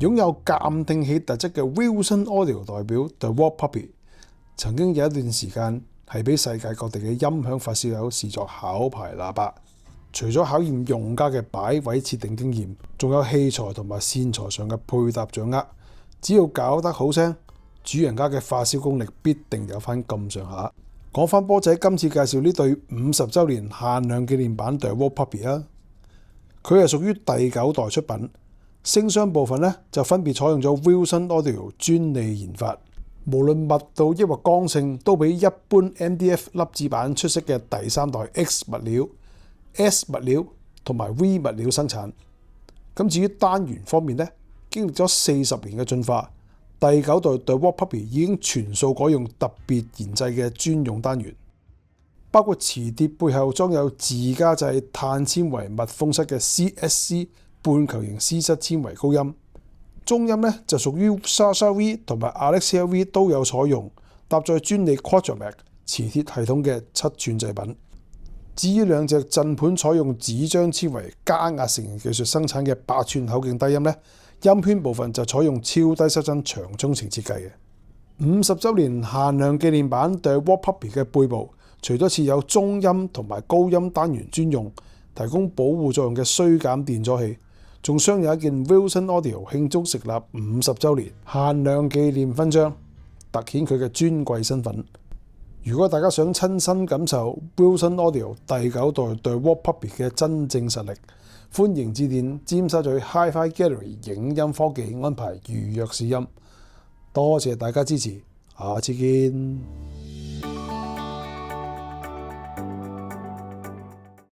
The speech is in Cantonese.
擁有監聽器特質嘅 Wilson Audio 代表 The Wall Puppy， 曾經有一段時間係俾世界各地嘅音響發燒友視作考牌喇叭。除咗考驗用家嘅擺位設定經驗，仲有器材同埋線材上嘅配搭掌握。只要搞得好聲，主人家嘅發燒功力必定有翻咁上下。講翻波仔今次介紹呢對50週年限量紀念版 The Wall Puppy 啊，佢係屬於第9代出品。聲箱部分呢，就分別採用咗 Wilson Audio 專利研發，無論密度抑或剛性都比一般 MDF 粒子版出色嘅第3代 X 物料、S 物料同埋 V 物料生產。咁至於單元方面呢，經歷咗40年嘅進化，第9代 The Wall Puppy 已經全數改用特別研製嘅專用單元，包括磁碟背後裝有自家製碳纖維密封室嘅 CSC 半球形絲質纖維高音，中音呢就屬於 Sasha V 同埋 Alexia V 都有採用，搭載專利 Quadramac 磁鐵系統嘅7寸製品。至於兩隻震盤採用紙張纖維加壓成型技術生產嘅8寸口徑低音呢，音圈部分就採用超低失真長中程設計嘅。50週年限量紀念版 The Wall Puppy 嘅背部，除咗設有中音同埋高音單元專用，提供保護作用嘅衰減電阻器，仲鑲有一件 Wilson Audio 慶祝成立50週年限量紀念勳章，凸顯佢嘅尊貴身份。如果大家想親身感受 Wilson Audio 第9代 The Wall Puppy 嘅真正實力，歡迎致電尖沙咀 Hi-Fi Gallery 影音科技安排預約試音。多謝大家支持，下次見。